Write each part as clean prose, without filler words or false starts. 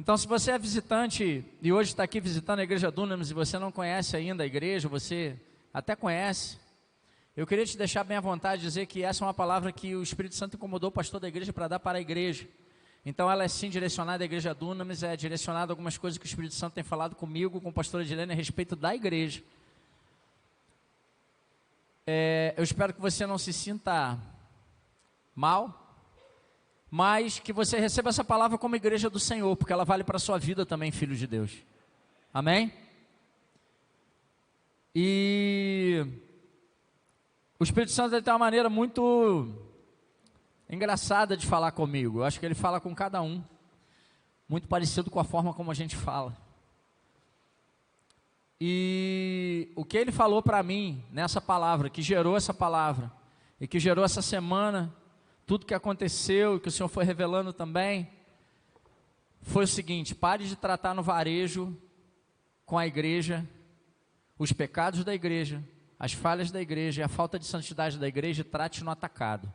Então, se você é visitante e hoje está aqui visitando a Igreja Dunamis e você não conhece ainda a igreja, você até conhece, eu queria te deixar bem à vontade de dizer que essa é uma palavra que o Espírito Santo incomodou o pastor da igreja para dar para a igreja. Então, ela é sim direcionada à Igreja Dunamis, é direcionada a algumas coisas que o Espírito Santo tem falado comigo, com a pastora Edilene, a respeito da igreja. Eu espero que você não se sinta mal, mas que você receba essa palavra como igreja do Senhor, porque ela vale para a sua vida também, filho de Deus. Amém? E o Espírito Santo tem uma maneira muito engraçada de falar comigo. Eu acho que ele fala com cada um, muito parecido com a forma como a gente fala. E o que ele falou para mim nessa palavra, que gerou essa palavra, e que gerou essa semana, tudo que aconteceu, e que o Senhor foi revelando também, foi o seguinte: pare de tratar no varejo com a igreja, os pecados da igreja, as falhas da igreja e a falta de santidade da igreja, e trate no atacado.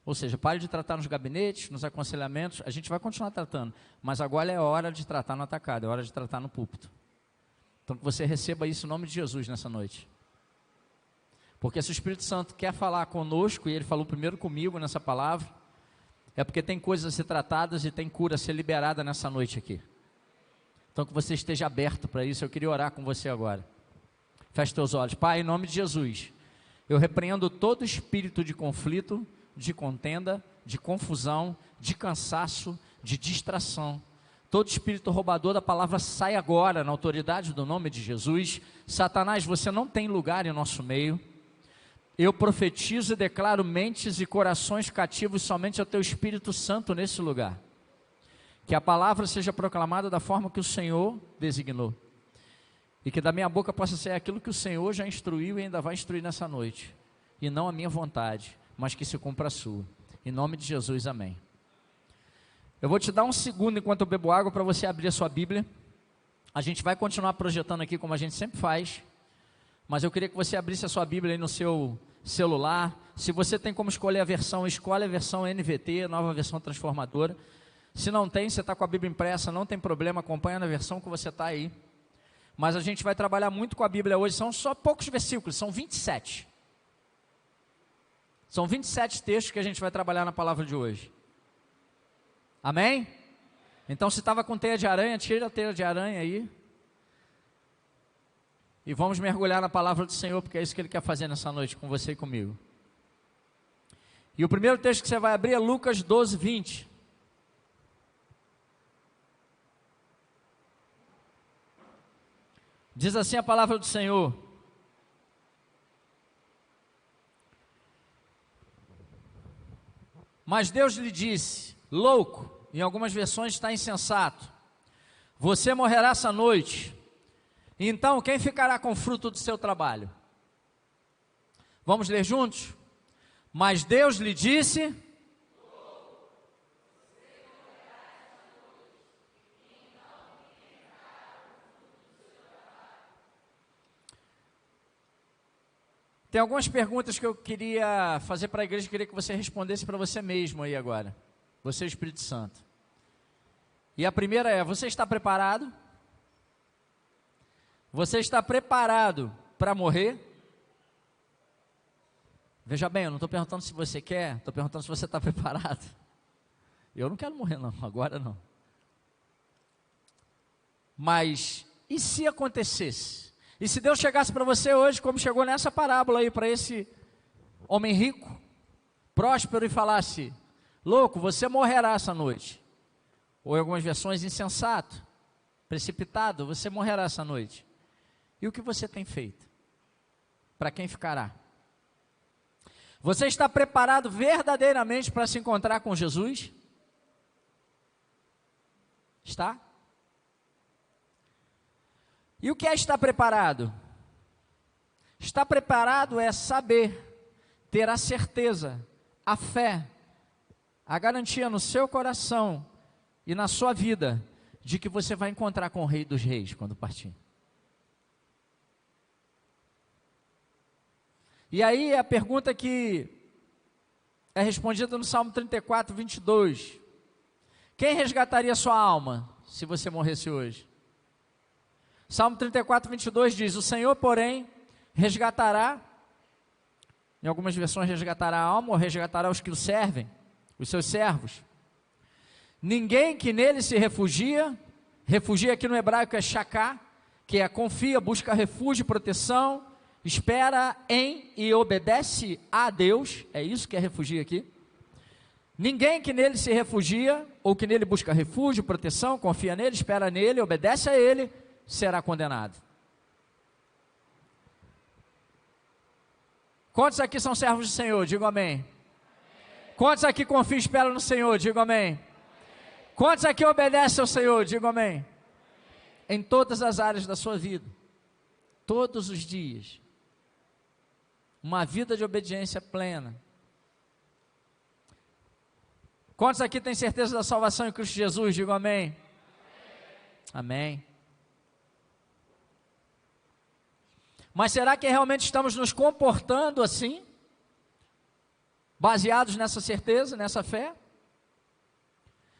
Ou seja, pare de tratar nos gabinetes, nos aconselhamentos, a gente vai continuar tratando, mas agora é hora de tratar no atacado, é hora de tratar no púlpito. Então que você receba isso em nome de Jesus nessa noite. Porque se o Espírito Santo quer falar conosco, e ele falou primeiro comigo nessa palavra, é porque tem coisas a ser tratadas e tem cura a ser liberada nessa noite aqui. Então que você esteja aberto para isso. Eu queria orar com você agora. Feche teus olhos. Pai, em nome de Jesus, eu repreendo todo espírito de conflito, de contenda, de confusão, de cansaço, de distração. Todo espírito roubador da palavra sai agora na autoridade do nome de Jesus. Satanás, você não tem lugar em nosso meio. Eu profetizo e declaro mentes e corações cativos somente ao teu Espírito Santo nesse lugar. Que a palavra seja proclamada da forma que o Senhor designou. E que da minha boca possa ser aquilo que o Senhor já instruiu e ainda vai instruir nessa noite. E não a minha vontade, mas que se cumpra a sua. Em nome de Jesus, amém. Eu vou te dar um segundo enquanto eu bebo água para você abrir a sua Bíblia. A gente vai continuar projetando aqui como a gente sempre faz, mas eu queria que você abrisse a sua Bíblia aí no seu celular. Se você tem como escolher a versão, escolhe a versão NVT, nova versão transformadora. Se não tem, você está com a Bíblia impressa, não tem problema, acompanha na versão que você está aí. Mas a gente vai trabalhar muito com a Bíblia hoje, são só poucos versículos, são 27. São 27 textos que a gente vai trabalhar na palavra de hoje. Amém? Então, se estava com teia de aranha, tira a teia de aranha aí. E vamos mergulhar na palavra do Senhor, porque é isso que Ele quer fazer nessa noite com você e comigo. E o primeiro texto que você vai abrir é Lucas 12, 20. Diz assim a palavra do Senhor: mas Deus lhe disse, louco, em algumas versões está insensato, você morrerá essa noite, então quem ficará com o fruto do seu trabalho? Vamos ler juntos? Mas Deus lhe disse, tem algumas perguntas que eu queria fazer para a igreja, queria que você respondesse para você mesmo aí agora, você e o Espírito Santo. E a primeira é: você está preparado? Você está preparado para morrer? Veja bem, eu não estou perguntando se você quer, estou perguntando se você está preparado. Eu não quero morrer não, agora não. Mas, e se acontecesse? E se Deus chegasse para você hoje, como chegou nessa parábola aí, para esse homem rico, próspero, e falasse, louco, você morrerá essa noite. Ou em algumas versões, insensato, precipitado, você morrerá essa noite. E o que você tem feito? Para quem ficará? Você está preparado verdadeiramente para se encontrar com Jesus? Está? E o que é estar preparado? Estar preparado é saber, ter a certeza, a fé, a garantia no seu coração e na sua vida de que você vai encontrar com o Rei dos Reis quando partir. E aí a pergunta que é respondida no Salmo 34, 22. Quem resgataria sua alma se você morresse hoje? Salmo 34, 22 diz: o Senhor, porém, resgatará, em algumas versões resgatará a alma, ou resgatará os que o servem, os seus servos. Ninguém que nele se refugia aqui no hebraico é shaká, que é confia, busca refúgio e proteção, espera em e obedece a Deus, é isso que é refugio aqui. Ninguém que nele se refugia, ou que nele busca refúgio, proteção, confia nele, espera nele, obedece a ele, será condenado. Quantos aqui são servos do Senhor? Digo amém. Quantos aqui confiam e esperam no Senhor? Digo amém. Quantos aqui obedecem ao Senhor? Digo amém. Em todas as áreas da sua vida, todos os dias, uma vida de obediência plena. Quantos aqui têm certeza da salvação em Cristo Jesus? Digo amém. Amém. Mas será que realmente estamos nos comportando assim? Baseados nessa certeza, nessa fé?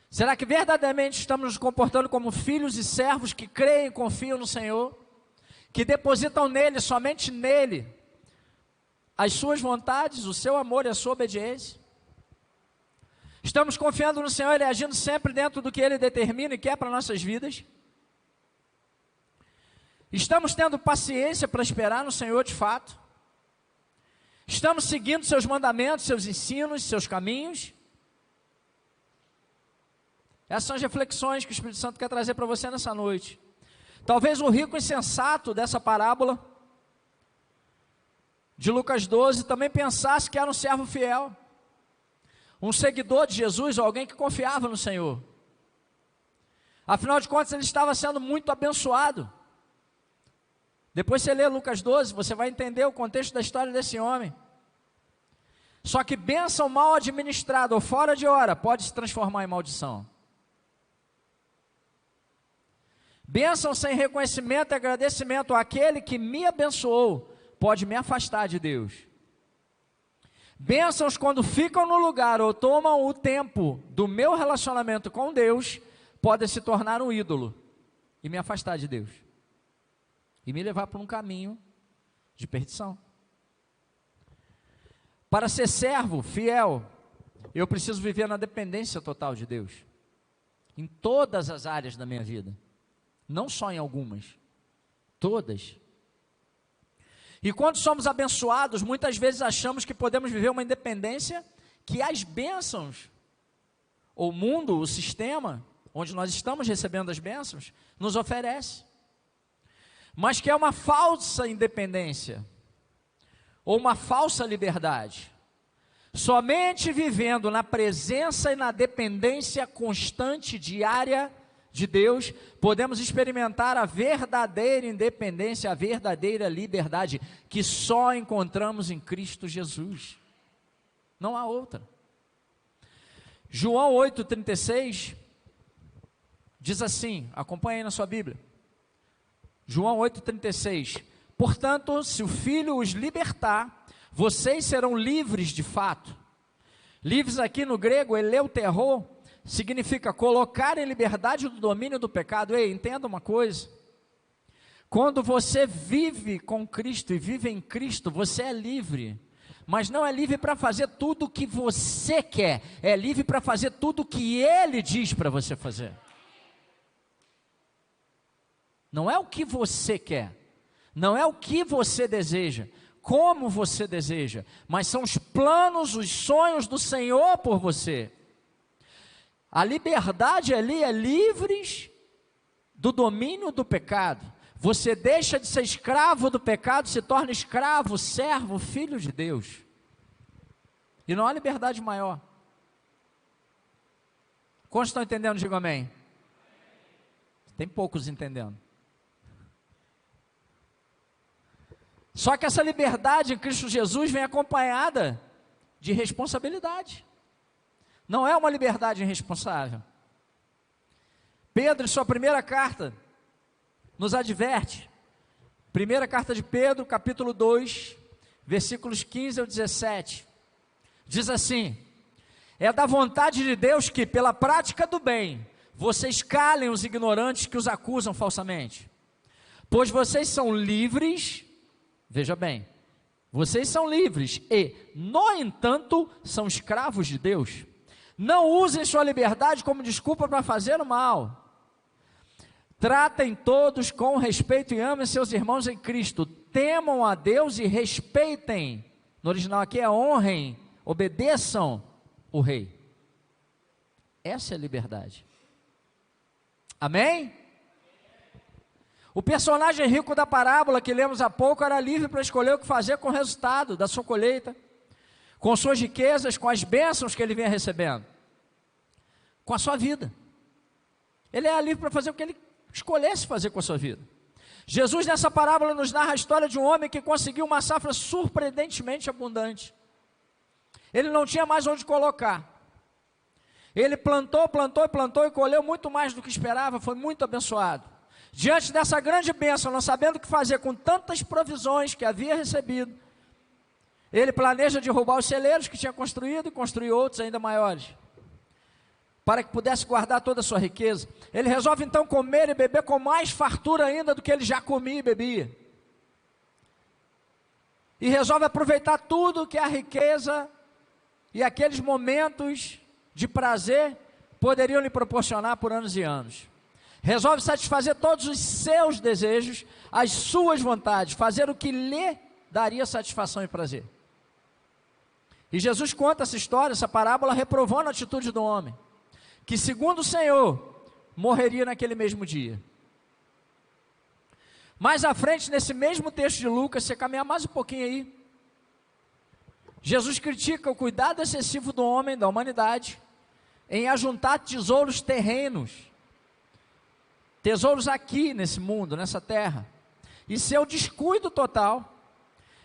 Será que verdadeiramente estamos nos comportando como filhos e servos que creem e confiam no Senhor? Que depositam nele, somente nele, as suas vontades, o seu amor e a sua obediência? Estamos confiando no Senhor, Ele agindo sempre dentro do que Ele determina e quer para nossas vidas? Estamos tendo paciência para esperar no Senhor de fato? Estamos seguindo seus mandamentos, seus ensinos, seus caminhos? Essas são as reflexões que o Espírito Santo quer trazer para você nessa noite. Talvez o rico insensato dessa parábola de Lucas 12 também pensasse que era um servo fiel, um seguidor de Jesus, ou alguém que confiava no Senhor. Afinal de contas, ele estava sendo muito abençoado. Depois você lê Lucas 12, você vai entender o contexto da história desse homem. Só que bênção mal administrada ou fora de hora pode se transformar em maldição. Bênção sem reconhecimento e agradecimento àquele que me abençoou pode me afastar de Deus. Bênçãos quando ficam no lugar ou tomam o tempo do meu relacionamento com Deus, podem se tornar um ídolo e me afastar de Deus. E me levar por um caminho de perdição. Para ser servo, fiel, eu preciso viver na dependência total de Deus. Em todas as áreas da minha vida. Não só em algumas. Todas. E quando somos abençoados, muitas vezes achamos que podemos viver uma independência que as bênçãos, ou o mundo, o sistema, onde nós estamos recebendo as bênçãos, nos oferece. Mas que é uma falsa independência, ou uma falsa liberdade. Somente vivendo na presença e na dependência constante, diária de Deus, podemos experimentar a verdadeira independência, a verdadeira liberdade, que só encontramos em Cristo Jesus. Não há outra. João 8,36 diz assim, acompanhe aí na sua Bíblia. João 8,36, portanto, se o Filho os libertar, vocês serão livres de fato. Livres aqui no grego, eleuterô, significa colocar em liberdade do domínio do pecado. Ei, entenda uma coisa, quando você vive com Cristo e vive em Cristo, você é livre, mas não é livre para fazer tudo o que você quer, é livre para fazer tudo o que Ele diz para você fazer. Não é o que você quer, não é o que você deseja, como você deseja, mas são os planos, os sonhos do Senhor por você. A liberdade ali é livres do domínio do pecado. Você deixa de ser escravo do pecado, se torna escravo, servo, filho de Deus. E não há liberdade maior. Quantos estão entendendo? Digo amém. Tem poucos entendendo. Só que essa liberdade em Cristo Jesus vem acompanhada de responsabilidade. Não é uma liberdade irresponsável. Pedro, em sua primeira carta, nos adverte. Primeira carta de Pedro, capítulo 2, versículos 15 ao 17. Diz assim: É da vontade de Deus que, pela prática do bem, vocês calem os ignorantes que os acusam falsamente. Pois vocês são livres, veja bem, vocês são livres e, no entanto, são escravos de Deus. Não usem sua liberdade como desculpa para fazer o mal. Tratem todos com respeito e amem seus irmãos em Cristo. Temam a Deus e respeitem. No original aqui é honrem, obedeçam o rei. Essa é a liberdade. Amém? O personagem rico da parábola que lemos há pouco era livre para escolher o que fazer com o resultado da sua colheita, com suas riquezas, com as bênçãos que ele vinha recebendo, com a sua vida. Ele era livre para fazer o que ele escolhesse fazer com a sua vida. Jesus nessa parábola nos narra a história de um homem que conseguiu uma safra surpreendentemente abundante. Ele não tinha mais onde colocar. Ele plantou e colheu muito mais do que esperava, foi muito abençoado. Diante dessa grande bênção, não sabendo o que fazer com tantas provisões que havia recebido, ele planeja derrubar os celeiros que tinha construído e construir outros ainda maiores, para que pudesse guardar toda a sua riqueza. Ele resolve então comer e beber com mais fartura ainda do que ele já comia e bebia. E resolve aproveitar tudo que a riqueza e aqueles momentos de prazer poderiam lhe proporcionar por anos e anos. Resolve satisfazer todos os seus desejos, as suas vontades, fazer o que lhe daria satisfação e prazer. E Jesus conta essa história, essa parábola, reprovando a atitude do homem, que segundo o Senhor, morreria naquele mesmo dia. Mais à frente, nesse mesmo texto de Lucas, você caminhar mais um pouquinho aí, Jesus critica o cuidado excessivo do homem, da humanidade, em ajuntar tesouros terrenos, tesouros aqui nesse mundo, nessa terra, e seu descuido total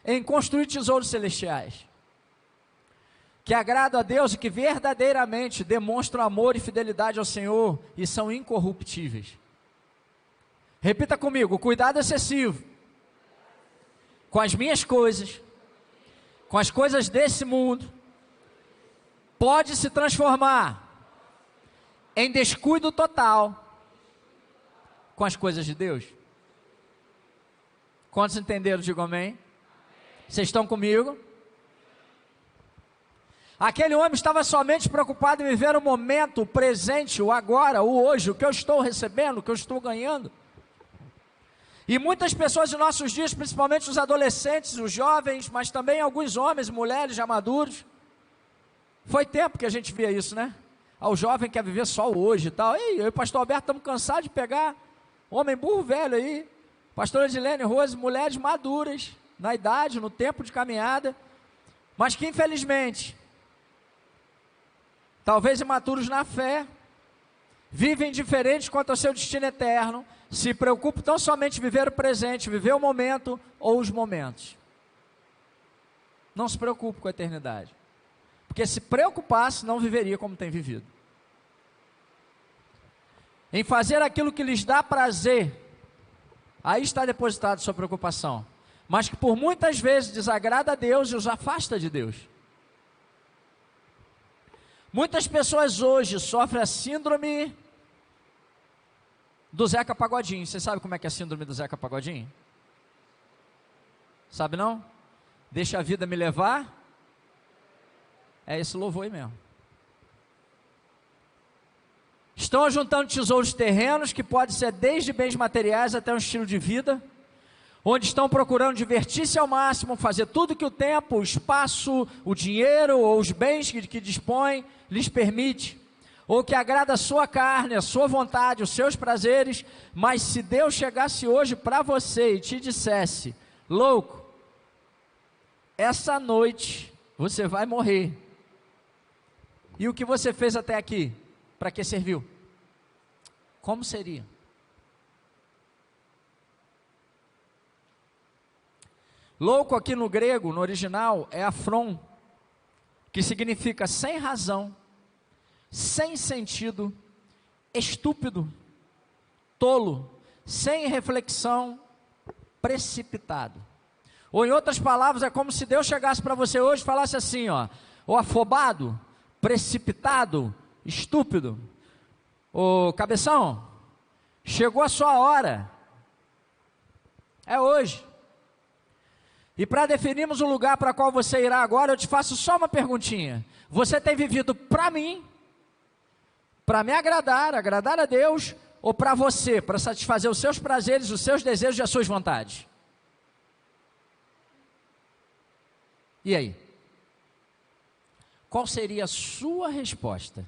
em construir tesouros celestiais, que agradam a Deus e que verdadeiramente demonstram amor e fidelidade ao Senhor e são incorruptíveis. Repita comigo: cuidado excessivo com as minhas coisas, com as coisas desse mundo, pode se transformar em descuido total com as coisas de Deus. Quantos entenderam? Digam amém. Vocês estão comigo? Aquele homem estava somente preocupado em viver o momento, o presente, o agora, o hoje, o que eu estou recebendo, o que eu estou ganhando. E muitas pessoas de nossos dias, principalmente os adolescentes, os jovens, mas também alguns homens e mulheres já maduros, foi tempo que a gente via isso, né? O jovem quer viver só o hoje e tal. Ei, eu e o pastor Alberto estamos cansados de pegar homem burro velho aí, pastora Edilene, Rose, mulheres maduras, na idade, no tempo de caminhada, mas que infelizmente, talvez imaturos na fé, vivem indiferentes quanto ao seu destino eterno, se preocupam tão somente em viver o presente, viver o momento ou os momentos. Não se preocupe com a eternidade, porque se preocupasse, não viveria como tem vivido. Em fazer aquilo que lhes dá prazer, aí está depositada sua preocupação, mas que por muitas vezes desagrada a Deus e os afasta de Deus. Muitas pessoas hoje sofrem a síndrome do Zeca Pagodinho. Você sabe como é que é a síndrome do Zeca Pagodinho? Sabe não? Deixa a vida me levar. É esse louvor aí mesmo. Estão juntando tesouros terrenos, que pode ser desde bens materiais até um estilo de vida, onde estão procurando divertir-se ao máximo, fazer tudo que o tempo, o espaço, o dinheiro ou os bens que dispõem lhes permite, ou que agrada a sua carne, a sua vontade, os seus prazeres. Mas se Deus chegasse hoje para você e te dissesse: louco, essa noite você vai morrer, e o que você fez até aqui, para que serviu? Como seria? Louco aqui no grego, no original, é afron, que significa sem razão, sem sentido, estúpido, tolo, sem reflexão, precipitado. Ou em outras palavras, é como se Deus chegasse para você hoje e falasse assim, ó: ô afobado, precipitado, estúpido. Ô cabeção, chegou a sua hora. É hoje. E para definirmos o lugar para qual você irá agora, eu te faço só uma perguntinha. Você tem vivido para mim, para me agradar, agradar a Deus, ou para você, para satisfazer os seus prazeres, os seus desejos e as suas vontades? E aí? Qual seria a sua resposta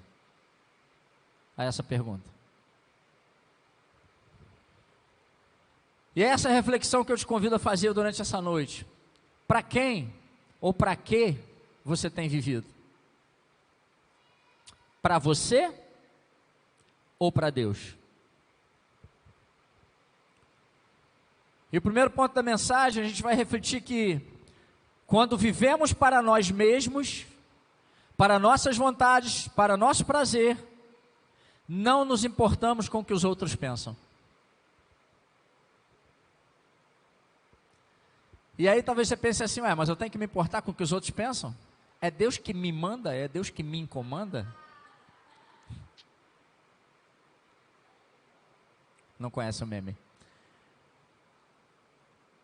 a essa pergunta? E é essa reflexão que eu te convido a fazer durante essa noite. Para quem ou para que você tem vivido? Para você ou para Deus? E o primeiro ponto da mensagem, a gente vai refletir que quando vivemos para nós mesmos, para nossas vontades, para nosso prazer, não nos importamos com o que os outros pensam. E aí talvez você pense assim, mas eu tenho que me importar com o que os outros pensam? É Deus que me manda? É Deus que me incomanda? Não conhece o meme?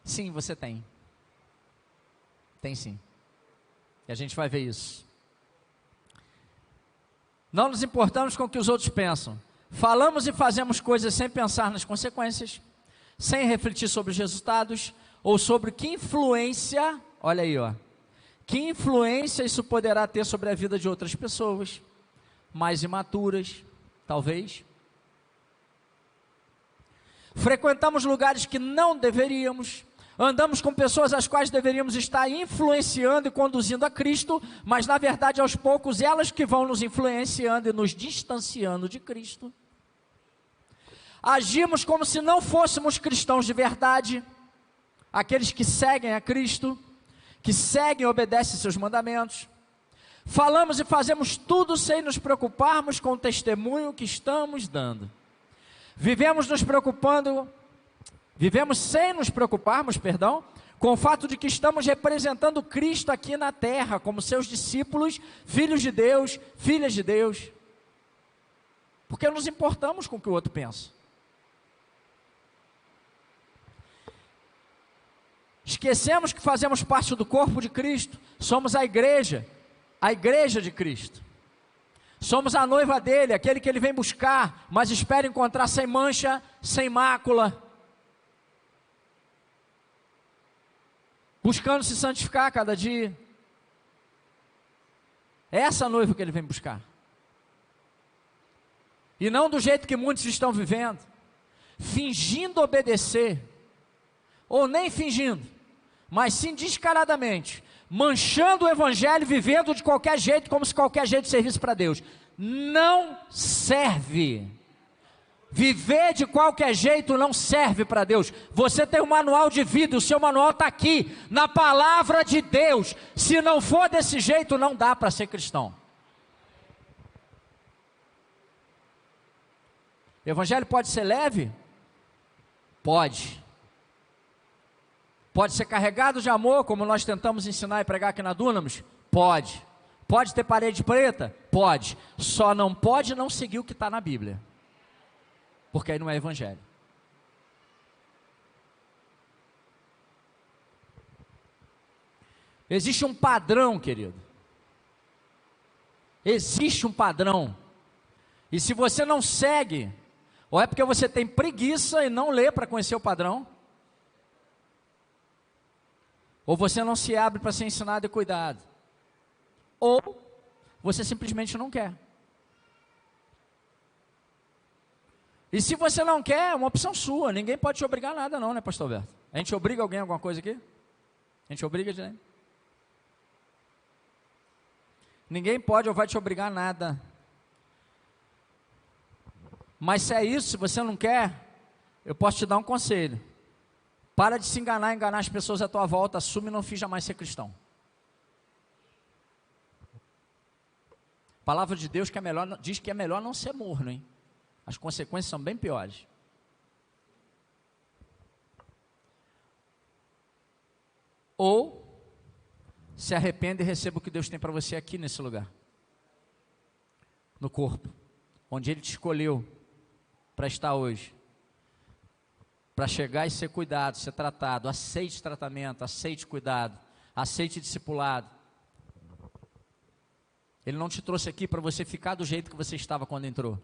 Sim, você tem. Tem sim. E a gente vai ver isso. Não nos importamos com o que os outros pensam. Falamos e fazemos coisas sem pensar nas consequências, sem refletir sobre os resultados, ou sobre que influência, olha aí, que influência isso poderá ter sobre a vida de outras pessoas, mais imaturas, talvez. Frequentamos lugares que não deveríamos, andamos com pessoas as quais deveríamos estar influenciando e conduzindo a Cristo, mas na verdade aos poucos elas que vão nos influenciando e nos distanciando de Cristo. Agimos como se não fôssemos cristãos de verdade, aqueles que seguem a Cristo, que seguem e obedecem seus mandamentos. Falamos e fazemos tudo sem nos preocuparmos com o testemunho que estamos dando. Vivemos sem nos preocuparmos, com o fato de que estamos representando Cristo aqui na terra, como seus discípulos, filhos de Deus, filhas de Deus. Porque nos importamos com o que o outro pensa. Esquecemos que fazemos parte do corpo de Cristo, somos a igreja de Cristo. Somos a noiva dele, aquele que ele vem buscar, mas espera encontrar sem mancha, sem mácula. Buscando se santificar a cada dia. É essa noiva que ele vem buscar. E não do jeito que muitos estão vivendo, fingindo obedecer, ou nem fingindo, mas sim descaradamente, manchando o evangelho, vivendo de qualquer jeito, como se qualquer jeito servisse para Deus. Não serve. Viver de qualquer jeito não serve para Deus. Você tem um manual de vida, o seu manual está aqui, na palavra de Deus. Se não for desse jeito, não dá para ser cristão. O evangelho pode ser leve? Pode. Pode ser carregado de amor, como nós tentamos ensinar e pregar aqui na Dunamis? Pode. Pode ter parede preta? Pode. Só não pode não seguir o que está na Bíblia. Porque aí não é evangelho. Existe um padrão, querido. Existe um padrão. E se você não segue, ou é porque você tem preguiça e não lê para conhecer o padrão, ou você não se abre para ser ensinado e cuidado, ou você simplesmente não quer. E se você não quer, é uma opção sua, ninguém pode te obrigar a nada não, né, pastor Alberto? A gente obriga alguém a alguma coisa aqui? A gente obriga de ninguém pode ou vai te obrigar a nada. Mas se é isso, se você não quer, eu posso te dar um conselho. Para de se enganar as pessoas à tua volta, assume e não finja mais ser cristão. A palavra de Deus diz que é melhor não ser morno, hein? As consequências são bem piores. Ou se arrependa e receba o que Deus tem para você aqui nesse lugar. no corpo, onde Ele te escolheu para estar hoje, para chegar e ser cuidado, ser tratado. Aceite tratamento, aceite cuidado, aceite discipulado. Ele não te trouxe aqui para você ficar do jeito que você estava quando entrou,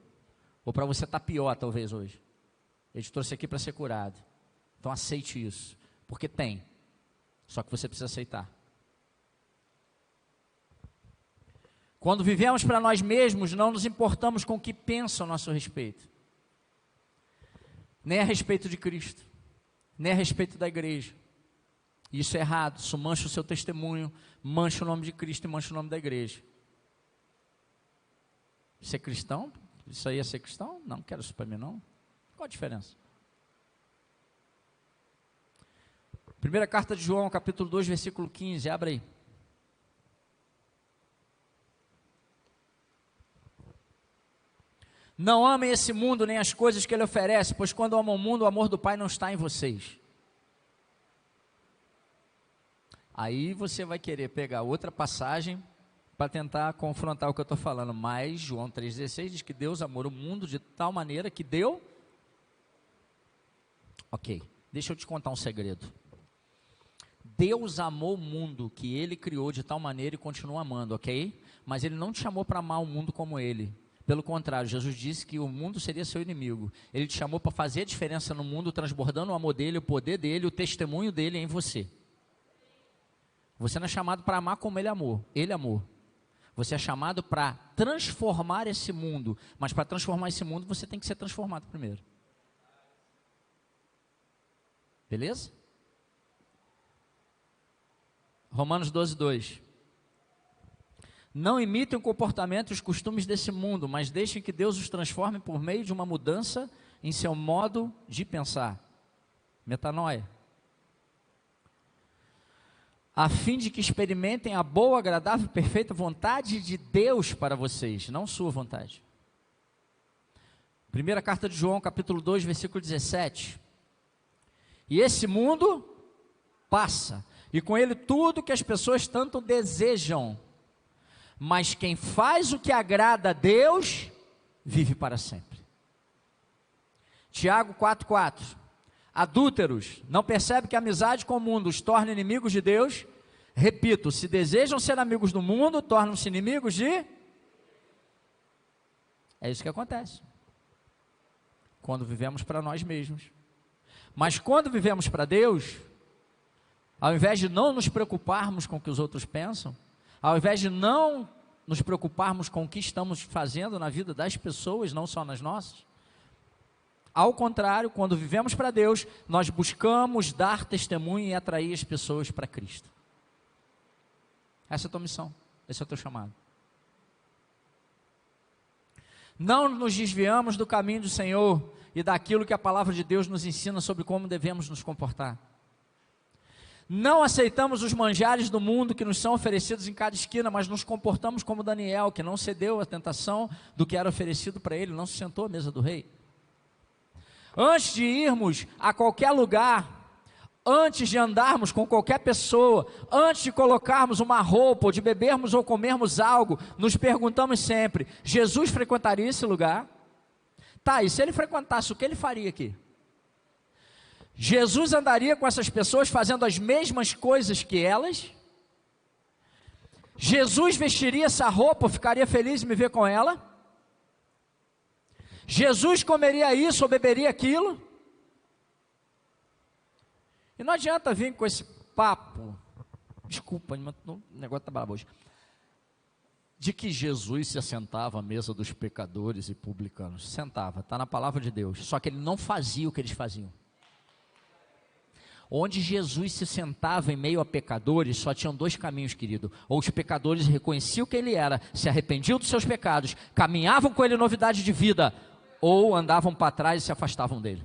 ou para você estar pior talvez hoje. Ele te trouxe aqui para ser curado. Então aceite isso, porque tem, só que você precisa aceitar. Quando vivemos para nós mesmos, não nos importamos com o que pensam a nosso respeito, nem a respeito de Cristo, nem a respeito da igreja. Isso é errado, isso mancha o seu testemunho, mancha o nome de Cristo e mancha o nome da igreja. Ser cristão? Isso aí é ser cristão? Não quero isso para mim não. Qual a diferença? Primeira carta de João, capítulo 2, versículo 15, abre aí. Não amem esse mundo nem as coisas que ele oferece, pois quando amam o mundo, o amor do Pai não está em vocês. Aí você vai querer pegar outra passagem para tentar confrontar o que eu estou falando, mas João 3,16 diz que Deus amou o mundo de tal maneira que deu. Ok, deixa eu te contar um segredo. Deus amou o mundo que Ele criou de tal maneira e continua amando, ok? Mas Ele não te chamou para amar o mundo como Ele. Pelo contrário, Jesus disse que o mundo seria seu inimigo. Ele te chamou para fazer a diferença no mundo, transbordando o amor dele, o poder dele, o testemunho dele em você. Você não é chamado para amar como Ele amou. Ele amou. Você é chamado para transformar esse mundo. Mas para transformar esse mundo, você tem que ser transformado primeiro. Beleza? Romanos 12, 2. Não imitem o comportamento e os costumes desse mundo, mas deixem que Deus os transforme por meio de uma mudança em seu modo de pensar. Metanoia. A fim de que experimentem a boa, agradável e perfeita vontade de Deus para vocês, não sua vontade. Primeira carta de João, capítulo 2, versículo 17. E esse mundo passa, e com ele tudo que as pessoas tanto desejam. Mas quem faz o que agrada a Deus, vive para sempre. Tiago 4,4. Adúlteros, não percebe que a amizade com o mundo os torna inimigos de Deus? Repito, se desejam ser amigos do mundo, tornam-se inimigos de... É isso que acontece. Quando vivemos para nós mesmos. Mas quando vivemos para Deus, ao invés de não nos preocuparmos com o que os outros pensam, ao invés de não nos preocuparmos com o que estamos fazendo na vida das pessoas, não só nas nossas, ao contrário, quando vivemos para Deus, nós buscamos dar testemunho e atrair as pessoas para Cristo. Essa é a tua missão, esse é o teu chamado. Não nos desviamos do caminho do Senhor e daquilo que a palavra de Deus nos ensina sobre como devemos nos comportar. Não aceitamos os manjares do mundo que nos são oferecidos em cada esquina, mas nos comportamos como Daniel, que não cedeu à tentação do que era oferecido para ele, não se sentou à mesa do rei. Antes de irmos a qualquer lugar, antes de andarmos com qualquer pessoa, antes de colocarmos uma roupa, ou de bebermos ou comermos algo, nos perguntamos sempre, Jesus frequentaria esse lugar? Tá, e se ele frequentasse, o que ele faria aqui? Jesus andaria com essas pessoas fazendo as mesmas coisas que elas? Jesus vestiria essa roupa, ficaria feliz em me ver com ela? Jesus comeria isso ou beberia aquilo? E não adianta vir com esse papo, desculpa, o negócio está brabo hoje, de que Jesus se assentava à mesa dos pecadores e publicanos. Sentava, está na palavra de Deus, só que ele não fazia o que eles faziam. Onde Jesus se sentava em meio a pecadores, só tinham dois caminhos, querido. Ou os pecadores reconheciam quem ele era, se arrependiam dos seus pecados, caminhavam com ele novidade de vida, ou andavam para trás e se afastavam dele.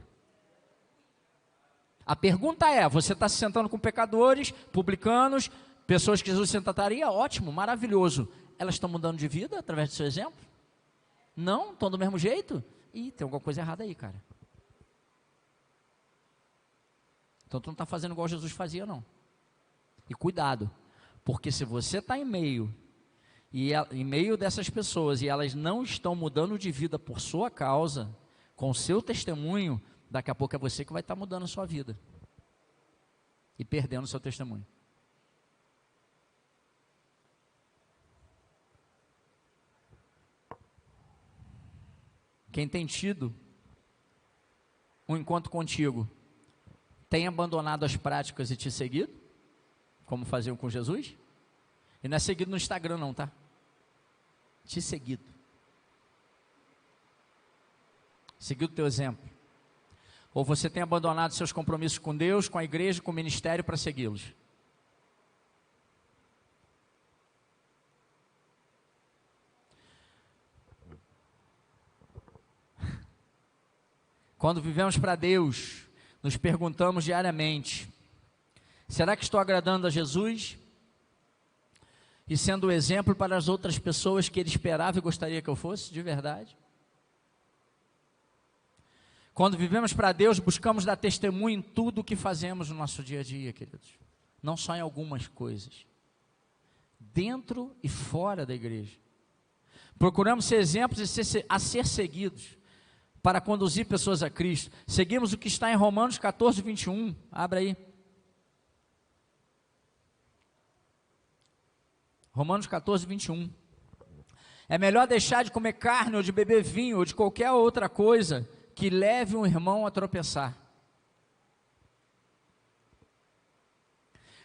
A pergunta é, você está se sentando com pecadores, publicanos, pessoas que Jesus sentaria? Ótimo, maravilhoso. Elas estão mudando de vida através do seu exemplo? Não? Estão do mesmo jeito? Ih, tem alguma coisa errada aí, cara. Então tu não está fazendo igual Jesus fazia, não. E cuidado, porque se você está em meio e em meio dessas pessoas, e elas não estão mudando de vida por sua causa, com o seu testemunho, daqui a pouco é você que vai estar mudando a sua vida e perdendo o seu testemunho. Quem tem tido um encontro contigo, tem abandonado as práticas e te seguido, como faziam com Jesus? E não é seguido no Instagram não, tá? Te seguido. Seguido o teu exemplo. Ou você tem abandonado seus compromissos com Deus, com a igreja, com o ministério para segui-los? Quando vivemos para Deus, nos perguntamos diariamente: será que estou agradando a Jesus? E sendo o exemplo para as outras pessoas que Ele esperava e gostaria que eu fosse, de verdade? Quando vivemos para Deus, buscamos dar testemunho em tudo o que fazemos no nosso dia a dia, queridos. Não só em algumas coisas. Dentro e fora da igreja. Procuramos ser exemplos a ser seguidos, para conduzir pessoas a Cristo. Seguimos o que está em Romanos 14, 21. Abra aí. Romanos 14, 21. É melhor deixar de comer carne, ou de beber vinho, ou de qualquer outra coisa que leve um irmão a tropeçar.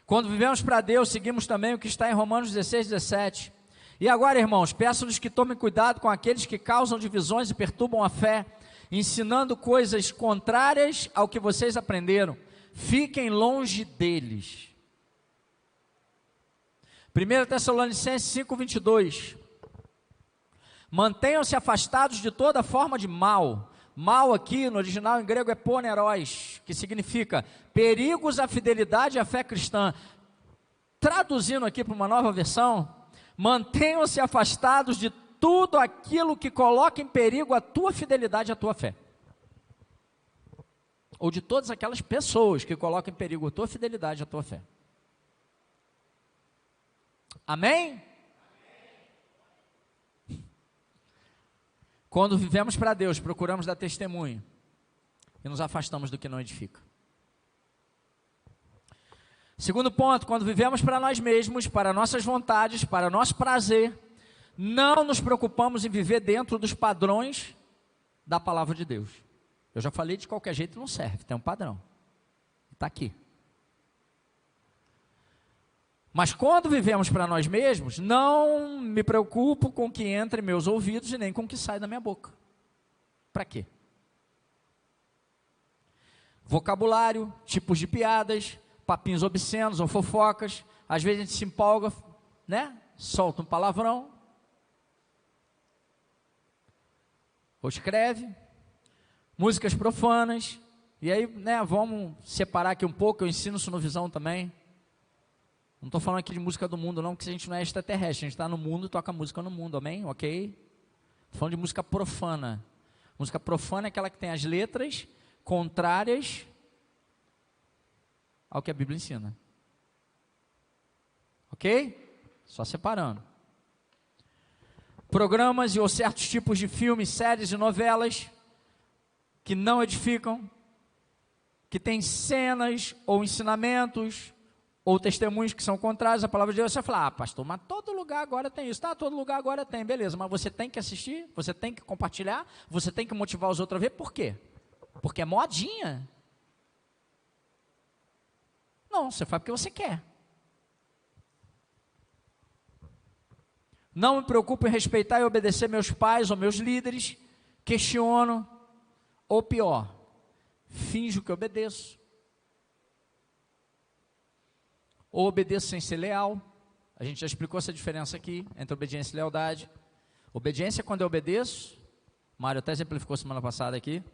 Quando vivemos para Deus, seguimos também o que está em Romanos 16, 17. E agora, irmãos, peço-lhes que tomem cuidado com aqueles que causam divisões e perturbam a fé, ensinando coisas contrárias ao que vocês aprenderam. Fiquem longe deles. 1 Tessalonicenses 5, 22. Mantenham-se afastados de toda forma de mal. Mal aqui no original em grego é poneros, que significa perigos à fidelidade e à fé cristã. Traduzindo aqui para uma nova versão, mantenham-se afastados de tudo aquilo que coloca em perigo a tua fidelidade e a tua fé. Ou de todas aquelas pessoas que colocam em perigo a tua fidelidade e a tua fé. Amém? Quando vivemos para Deus, procuramos dar testemunho e nos afastamos do que não edifica. Segundo ponto, quando vivemos para nós mesmos, para nossas vontades, para nosso prazer, não nos preocupamos em viver dentro dos padrões da palavra de Deus. Eu já falei, de qualquer jeito não serve, tem um padrão. Está aqui. Mas quando vivemos para nós mesmos, não me preocupo com o que entra em meus ouvidos e nem com o que sai da minha boca. Para quê? Vocabulário, tipos de piadas, papinhos obscenos ou fofocas. Às vezes a gente se empolga, né? Solta um palavrão. Ou escreve. Músicas profanas. E aí, né, vamos separar aqui um pouco, eu ensino isso no Visão também. Não estou falando aqui de música do mundo não, porque a gente não é extraterrestre, a gente está no mundo e toca música no mundo, amém? Ok? Estou falando de música profana. Música profana é aquela que tem as letras contrárias ao que a Bíblia ensina. Ok? Só separando. Programas ou certos tipos de filmes, séries e novelas que não edificam, que tem cenas ou ensinamentos ou testemunhos que são contrários à palavra de Deus. Você vai falar: pastor, mas todo lugar agora tem isso. Tá, todo lugar agora tem, beleza, mas você tem que assistir, você tem que compartilhar, você tem que motivar os outros a ver. Por quê? Porque é modinha? Não, você faz porque você quer. Não me preocupo em respeitar e obedecer meus pais ou meus líderes, questiono, ou pior, finjo que obedeço. Ou obedeço sem ser leal. A gente já explicou essa diferença aqui, entre obediência e lealdade. Obediência é quando eu obedeço. Mário até exemplificou semana passada aqui.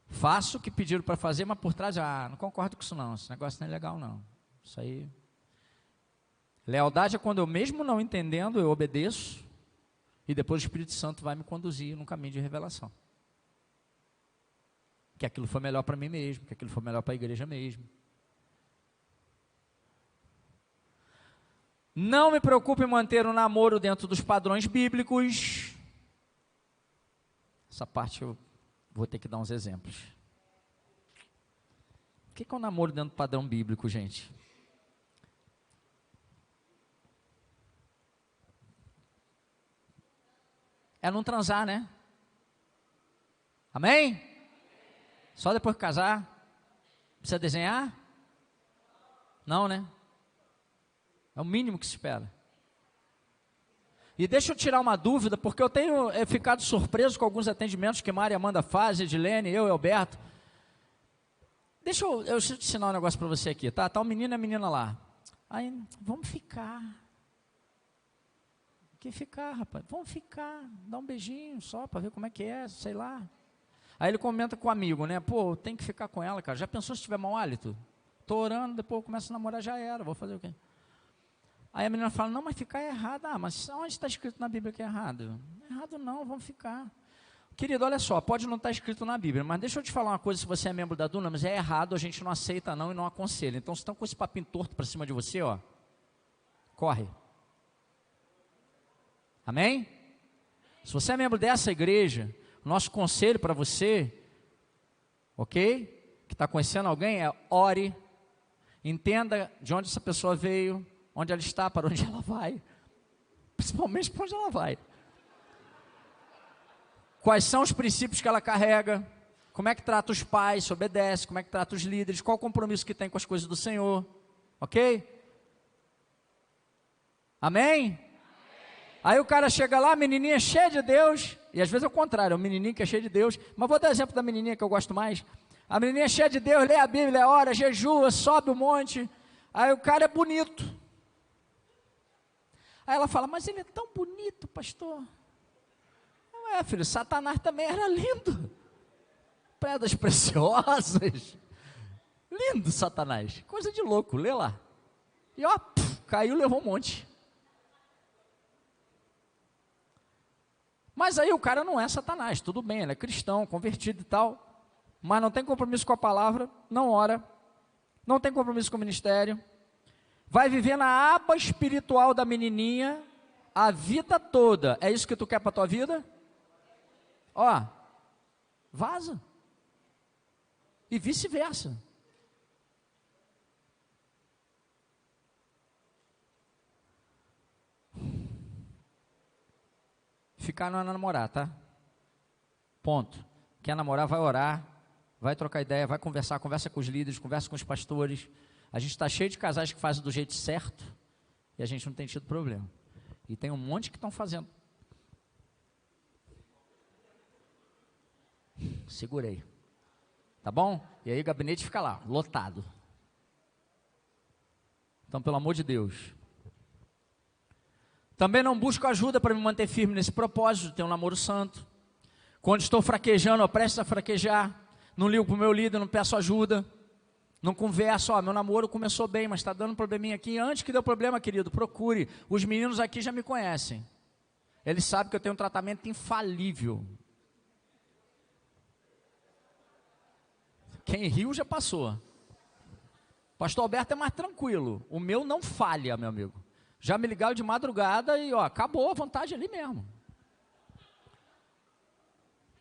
Faço o que pediram para fazer, mas por trás, não concordo com isso não, esse negócio não é legal não. Isso aí. Lealdade é quando eu mesmo não entendendo, eu obedeço, e depois o Espírito Santo vai me conduzir num caminho de revelação. Que aquilo foi melhor para mim mesmo, que aquilo foi melhor para a igreja mesmo. Não me preocupo em manter o namoro dentro dos padrões bíblicos. Essa parte eu vou ter que dar uns exemplos. O que é um namoro dentro do padrão bíblico, gente? É não transar, né? Amém? Só depois que casar? Precisa desenhar? Não, né? É o mínimo que se espera. E deixa eu tirar uma dúvida, porque eu tenho ficado surpreso com alguns atendimentos que Maria Amanda faz, Edilene, eu e Alberto. Deixa eu te ensinar um negócio para você aqui, tá? Tá um menino e a menina lá. Aí, vamos ficar. Que ficar, rapaz? Vamos ficar, dá um beijinho só para ver como é que é, sei lá. Aí ele comenta com o amigo, né? Pô, tem que ficar com ela, cara. Já pensou se tiver mau hálito? Tô orando, depois eu começo a namorar, já era, vou fazer o quê? Aí a menina fala, não, mas ficar é errado. Ah, mas onde está escrito na Bíblia que é errado? Errado não, vamos ficar. Querido, olha só, pode não estar escrito na Bíblia, mas deixa eu te falar uma coisa, se você é membro da Duna, mas é errado, a gente não aceita não e não aconselha. Então, se estão com esse papinho torto para cima de você, ó, corre. Amém? Se você é membro dessa igreja, o nosso conselho para você, ok? Que está conhecendo alguém, é ore, entenda de onde essa pessoa veio, onde ela está, para onde ela vai, principalmente para onde ela vai. Quais são os princípios que ela carrega, como é que trata os pais, se obedece, como é que trata os líderes, qual o compromisso que tem com as coisas do Senhor, ok? Amém? Aí o cara chega lá, a menininha cheia de Deus, e às vezes é o contrário, é o menininho que é cheio de Deus, mas vou dar exemplo da menininha que eu gosto mais. A menininha é cheia de Deus, lê a Bíblia, ora, jejua, sobe o monte, aí o cara é bonito. Aí ela fala, mas ele é tão bonito, pastor. Não é, filho, Satanás também era lindo. Pedras preciosas. Lindo, Satanás. Coisa de louco, lê lá. E ó, caiu, levou um monte. Mas aí o cara não é Satanás, tudo bem, ele é cristão, convertido e tal, mas não tem compromisso com a palavra, não ora, não tem compromisso com o ministério, vai viver na aba espiritual da menininha a vida toda. É isso que tu quer para a tua vida? Ó, vaza. E vice-versa. Ficar não é namorar, tá? Ponto. Quer namorar, vai orar, vai trocar ideia, vai conversar, conversa com os líderes, conversa com os pastores. A gente está cheio de casais que fazem do jeito certo e a gente não tem tido problema. E tem um monte que estão fazendo. Segurei. Tá bom? E aí o gabinete fica lá, lotado. Então, pelo amor de Deus. Também não busco ajuda para me manter firme nesse propósito de ter um namoro santo. Quando estou fraquejando, ou prestes a fraquejar, não ligo para o meu líder, não peço ajuda, não converso, ó, meu namoro começou bem, mas está dando um probleminha aqui. Antes que dê problema, querido, procure. Os meninos aqui já me conhecem. Eles sabem que eu tenho um tratamento infalível. Quem riu já passou. Pastor Alberto é mais tranquilo. O meu não falha, meu amigo. Já me ligaram de madrugada e ó, acabou a vantagem ali mesmo.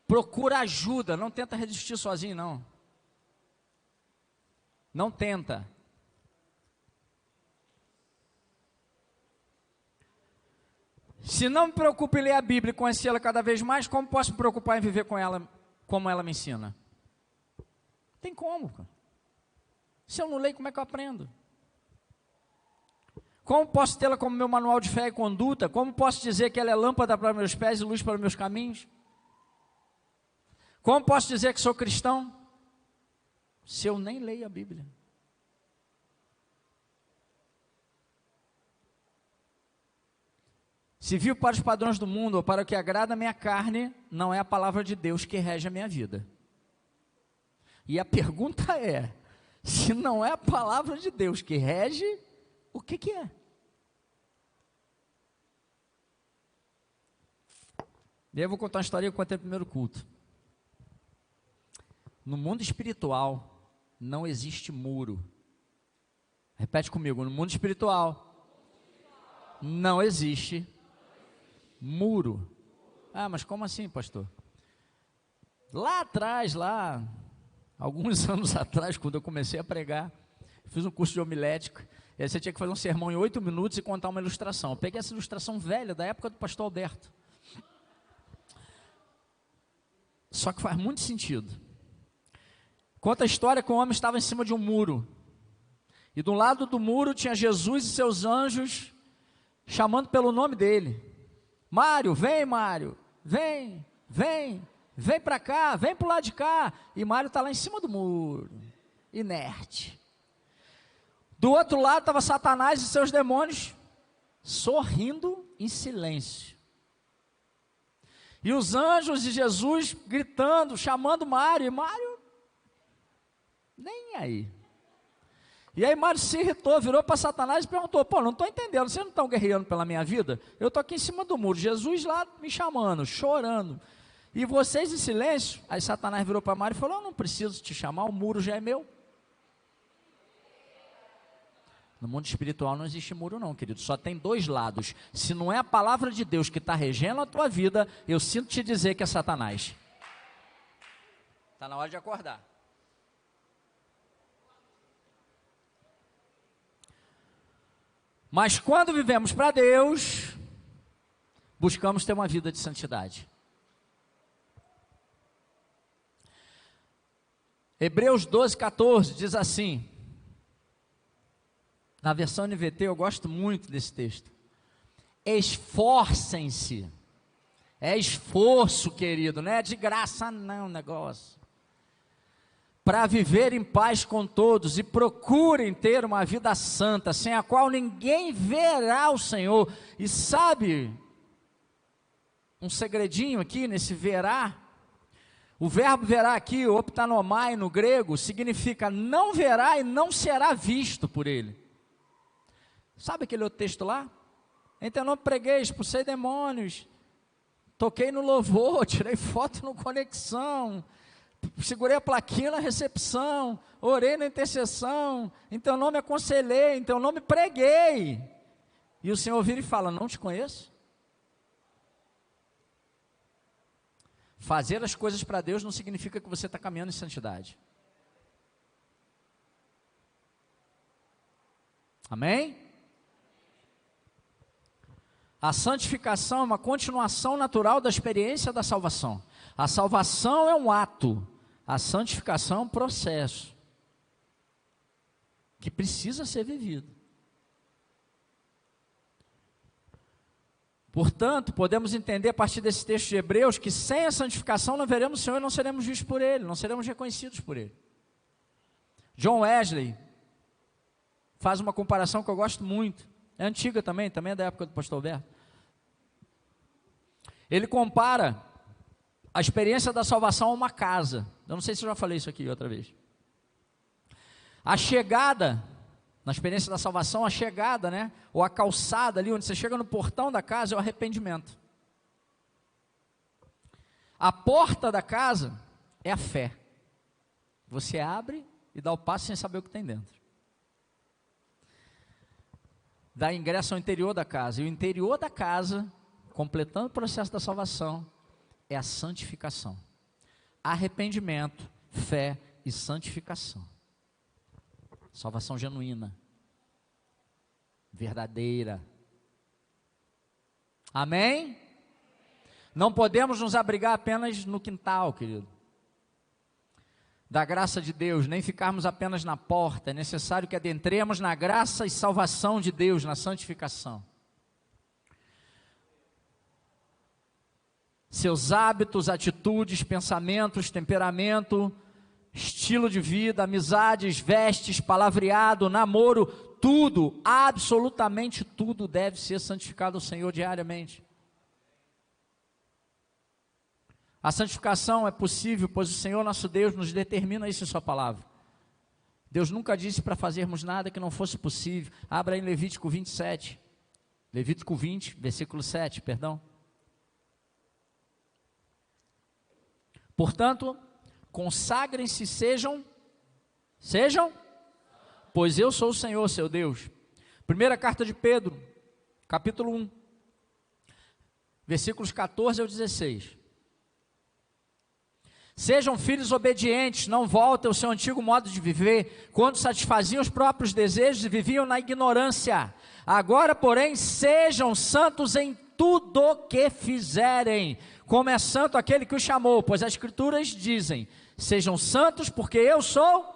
Procura ajuda, não tenta resistir sozinho não. Não tenta. Se não me preocupo em ler a Bíblia e conhecê-la cada vez mais, como posso me preocupar em viver com ela como ela me ensina? Tem como, cara. Se eu não leio, como é que eu aprendo? Como posso tê-la como meu manual de fé e conduta? Como posso dizer que ela é lâmpada para meus pés e luz para meus caminhos? Como posso dizer que sou cristão se eu nem leio a Bíblia? Se vivo para os padrões do mundo ou para o que agrada a minha carne, não é a palavra de Deus que rege a minha vida. E a pergunta é, se não é a palavra de Deus que rege, o que que é? E aí eu vou contar uma história que eu contei no primeiro culto. No mundo espiritual, não existe muro. Repete comigo, no mundo espiritual, não existe muro. Ah, mas como assim, pastor? Lá atrás, alguns anos atrás, quando eu comecei a pregar, fiz um curso de homilética, e aí você tinha que fazer um sermão em 8 minutos e contar uma ilustração. Eu peguei essa ilustração velha, da época do pastor Alberto. Só que faz muito sentido. Conta a história que o homem estava em cima de um muro, e do lado do muro tinha Jesus e seus anjos, chamando pelo nome dele. Mário, vem para cá, vem para o lado de cá. E Mário está lá em cima do muro, inerte. Do outro lado estava Satanás e seus demônios, sorrindo em silêncio. E os anjos de Jesus gritando, chamando Mário, e Mário, nem aí. E aí Mário se irritou, virou para Satanás e perguntou, não estou entendendo, vocês não estão guerreando pela minha vida? Eu estou aqui em cima do muro, Jesus lá me chamando, chorando, e vocês em silêncio. Aí Satanás virou para Mário e falou, eu não preciso te chamar, o muro já é meu. No mundo espiritual não existe muro não, querido, só tem dois lados. Se não é a palavra de Deus que está regendo a tua vida, eu sinto te dizer que é Satanás. Está na hora de acordar. Mas quando vivemos para Deus, buscamos ter uma vida de santidade. Hebreus 12:14 diz assim, na versão NVT, eu gosto muito desse texto. Esforcem-se. É esforço, querido, não é de graça não, negócio. Para viver em paz com todos, e procurem ter uma vida santa, sem a qual ninguém verá o Senhor. E sabe, um segredinho aqui nesse verá, o verbo verá aqui, optanomai no grego, significa não verá e não será visto por ele. Sabe aquele outro texto lá? Em teu nome preguei, expulsei demônios, toquei no louvor, tirei foto no conexão, segurei a plaquinha na recepção, orei na intercessão, em teu nome aconselhei, em teu nome preguei. E o Senhor vira e fala, não te conheço? Fazer as coisas para Deus não significa que você está caminhando em santidade. Amém? A santificação é uma continuação natural da experiência da salvação. A salvação é um ato, a santificação é um processo que precisa ser vivido. Portanto, podemos entender a partir desse texto de Hebreus que sem a santificação não veremos o Senhor e não seremos vistos por Ele, não seremos reconhecidos por Ele. John Wesley faz uma comparação que eu gosto muito, é antiga também é da época do pastor Alberto. Ele compara a experiência da salvação a uma casa. Eu não sei se eu já falei isso aqui outra vez. A chegada, na experiência da salvação, a chegada, né, ou a calçada ali, onde você chega no portão da casa, é o arrependimento. A porta da casa é a fé. Você abre e dá o passo sem saber o que tem dentro. Dá ingresso ao interior da casa. E o interior da casa, completando o processo da salvação, é a santificação. Arrependimento, fé e santificação. Salvação genuína, verdadeira. Amém? Não podemos nos abrigar apenas no quintal, querido, da graça de Deus, nem ficarmos apenas na porta. É necessário que adentremos na graça e salvação de Deus, na santificação. Seus hábitos, atitudes, pensamentos, temperamento, estilo de vida, amizades, vestes, palavreado, namoro, tudo, absolutamente tudo deve ser santificado ao Senhor diariamente. A santificação é possível, pois o Senhor nosso Deus nos determina isso em sua palavra. Deus nunca disse para fazermos nada que não fosse possível. Abra em Levítico 27, Levítico 20, versículo 7, perdão. Portanto, consagrem-se, sejam, pois eu sou o Senhor, seu Deus. Primeira carta de Pedro, capítulo 1, versículos 14 ao 16. Sejam filhos obedientes, não voltem ao seu antigo modo de viver, quando satisfaziam os próprios desejos e viviam na ignorância. Agora, porém, sejam santos em tudo o que fizerem, como é santo aquele que o chamou, pois as Escrituras dizem, sejam santos porque eu sou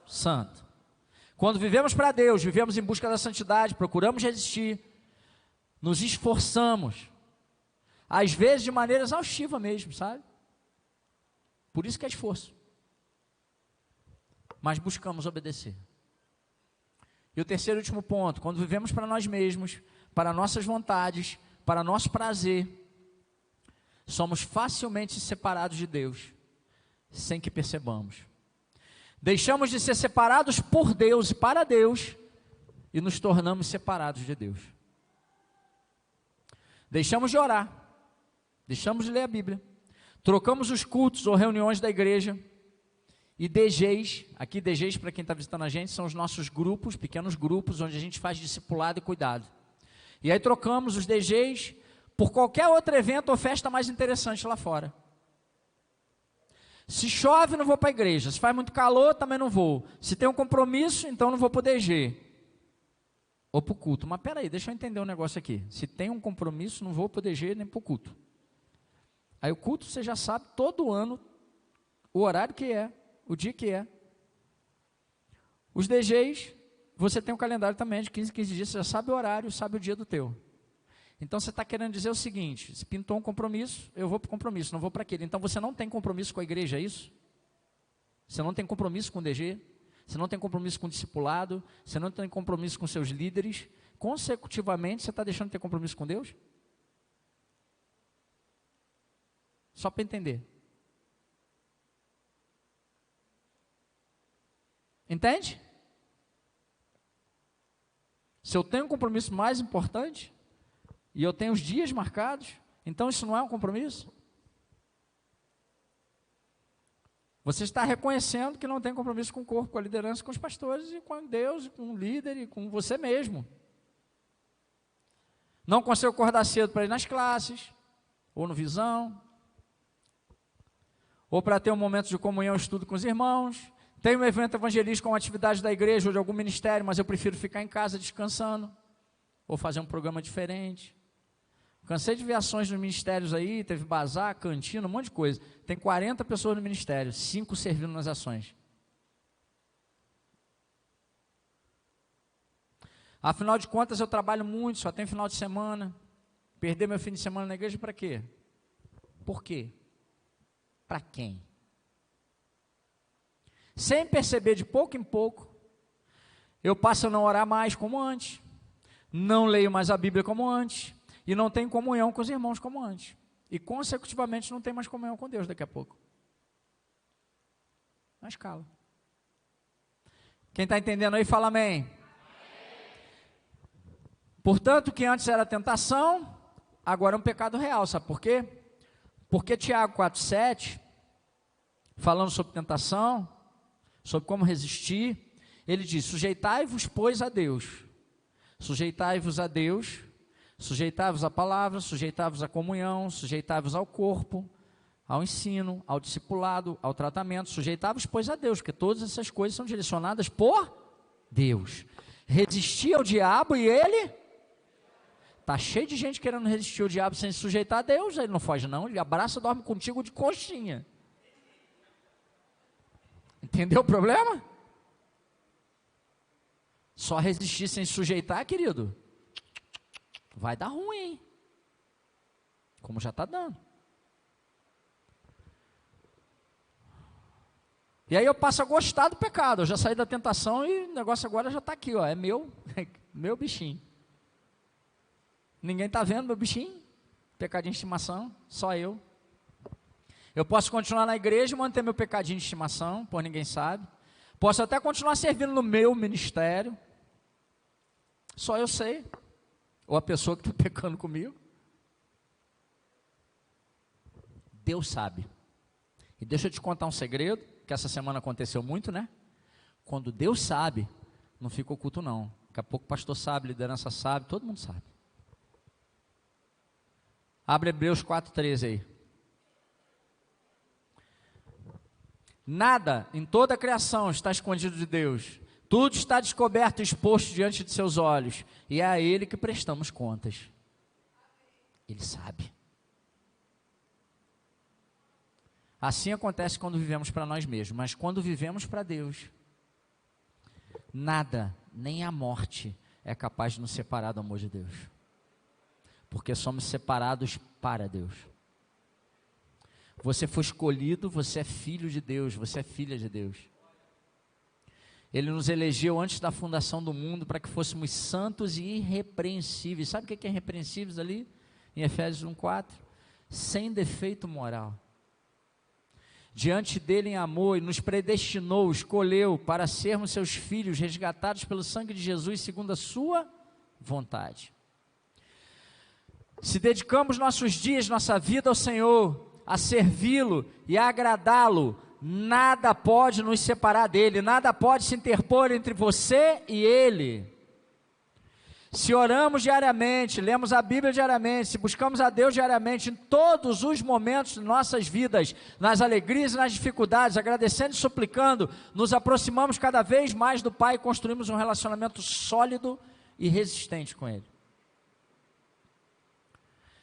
santo. Quando vivemos para Deus, vivemos em busca da santidade, procuramos resistir, nos esforçamos, às vezes de maneira exaustiva mesmo, sabe? Por isso que é esforço. Mas buscamos obedecer. E o terceiro e último ponto, quando vivemos para nós mesmos, para nossas vontades, para nosso prazer, somos facilmente separados de Deus, sem que percebamos. Deixamos de ser separados por Deus e para Deus, e nos tornamos separados de Deus. Deixamos de orar, deixamos de ler a Bíblia, trocamos os cultos ou reuniões da igreja, e DGs, aqui DGs para quem está visitando a gente, são os nossos grupos, pequenos grupos, onde a gente faz discipulado e cuidado. E aí trocamos os DGs por qualquer outro evento ou festa mais interessante lá fora. Se chove, não vou para a igreja. Se faz muito calor, também não vou. Se tem um compromisso, então não vou para o DG. Ou para o culto. Mas peraí, deixa eu entender um negócio aqui. Se tem um compromisso, não vou para o DG nem para o culto. Aí o culto, você já sabe todo ano o horário que é, o dia que é. Os DGs, você tem um calendário também de 15 dias, você já sabe o horário, sabe o dia do teu. Então você está querendo dizer o seguinte, se pintou um compromisso, eu vou para o compromisso, não vou para aquele. Então você não tem compromisso com a igreja, é isso? Você não tem compromisso com o DG, você não tem compromisso com o discipulado, você não tem compromisso com seus líderes, consecutivamente você está deixando de ter compromisso com Deus? Só para entender. Entende? Se eu tenho um compromisso mais importante, e eu tenho os dias marcados, então isso não é um compromisso? Você está reconhecendo que não tem compromisso com o corpo, com a liderança, com os pastores, e com Deus, e com o líder, e com você mesmo. Não consegue acordar cedo para ir nas classes, ou no visão, ou para ter um momento de comunhão e estudo com os irmãos. Tem um evento evangelístico com atividade da igreja ou de algum ministério, mas eu prefiro ficar em casa descansando, ou fazer um programa diferente. Cansei de ver ações nos ministérios aí, teve bazar, cantina, um monte de coisa. Tem 40 pessoas no ministério, 5 servindo nas ações. Afinal de contas, eu trabalho muito, só tem final de semana. Perder meu fim de semana na igreja para quê? Por quê? Para quem? Sem perceber, de pouco em pouco, eu passo a não orar mais como antes, não leio mais a Bíblia como antes, e não tenho comunhão com os irmãos como antes, e consecutivamente não tenho mais comunhão com Deus daqui a pouco. Na escala. Quem está entendendo aí, fala amém. Portanto, o que antes era tentação, agora é um pecado real, sabe por quê? Porque Tiago 4,7, falando sobre tentação, sobre como resistir, ele diz, sujeitai-vos, pois, a Deus. Sujeitai-vos a Deus, sujeitai-vos à palavra, sujeitai-vos à comunhão, sujeitai-vos ao corpo, ao ensino, ao discipulado, ao tratamento, sujeitai-vos, pois, a Deus, porque todas essas coisas são direcionadas por Deus. Resistir ao diabo e ele... Está cheio de gente querendo resistir ao diabo sem se sujeitar a Deus, ele não foge não, ele abraça e dorme contigo de coxinha. Entendeu o problema? Só resistir sem se sujeitar, querido, vai dar ruim, hein? Como já está dando. E aí eu passo a gostar do pecado, eu já saí da tentação e o negócio agora já está aqui, ó, é meu bichinho. Ninguém está vendo meu bichinho, pecadinho de estimação, só eu. Eu posso continuar na igreja e manter meu pecadinho de estimação, por ninguém sabe. Posso até continuar servindo no meu ministério, só eu sei, ou a pessoa que está pecando comigo. Deus sabe. E deixa eu te contar um segredo, que essa semana aconteceu muito, né? Quando Deus sabe, não fica oculto não. Daqui a pouco o pastor sabe, a liderança sabe, todo mundo sabe. Abre Hebreus 4:13 aí. Nada em toda a criação está escondido de Deus. Tudo está descoberto e exposto diante de seus olhos. E é a Ele que prestamos contas. Ele sabe. Assim acontece quando vivemos para nós mesmos. Mas quando vivemos para Deus, nada, nem a morte, é capaz de nos separar do amor de Deus. Porque somos separados para Deus. Você foi escolhido, você é filho de Deus, você é filha de Deus. Ele nos elegeu antes da fundação do mundo para que fôssemos santos e irrepreensíveis. Sabe o que é irrepreensíveis ali? Em Efésios 1:4, sem defeito moral. Diante dele em amor, e nos predestinou, escolheu para sermos seus filhos, resgatados pelo sangue de Jesus, segundo a sua vontade. Se dedicamos nossos dias, nossa vida ao Senhor, a servi-lo e a agradá-lo, nada pode nos separar dele, nada pode se interpor entre você e ele. Se oramos diariamente, lemos a Bíblia diariamente, se buscamos a Deus diariamente, em todos os momentos de nossas vidas, nas alegrias e nas dificuldades, agradecendo e suplicando, nos aproximamos cada vez mais do Pai e construímos um relacionamento sólido e resistente com Ele.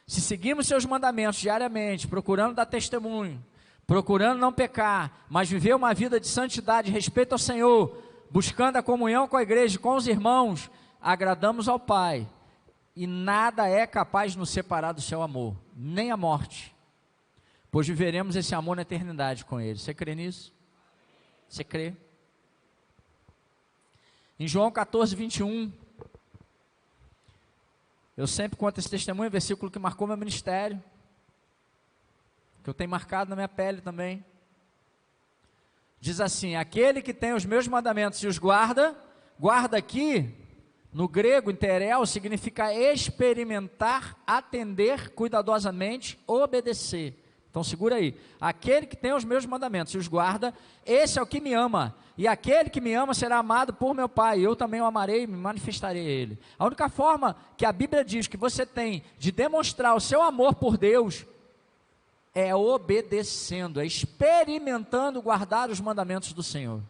Se seguimos seus mandamentos diariamente, procurando dar testemunho, procurando não pecar, mas viver uma vida de santidade, respeito ao Senhor, buscando a comunhão com a igreja, com os irmãos, agradamos ao Pai, e nada é capaz de nos separar do seu amor, nem a morte, pois viveremos esse amor na eternidade com Ele. Você crê nisso? Você crê? Em João 14:21, eu sempre conto esse testemunho, versículo que marcou meu ministério, que eu tenho marcado na minha pele também. Diz assim: aquele que tem os meus mandamentos e os guarda, guarda aqui, no grego, interel, significa experimentar, atender cuidadosamente, obedecer. Então segura aí, aquele que tem os meus mandamentos e os guarda, esse é o que me ama, e aquele que me ama será amado por meu Pai, eu também o amarei e me manifestarei a Ele. A única forma que a Bíblia diz que você tem de demonstrar o seu amor por Deus, é obedecendo, é experimentando guardar os mandamentos do Senhor.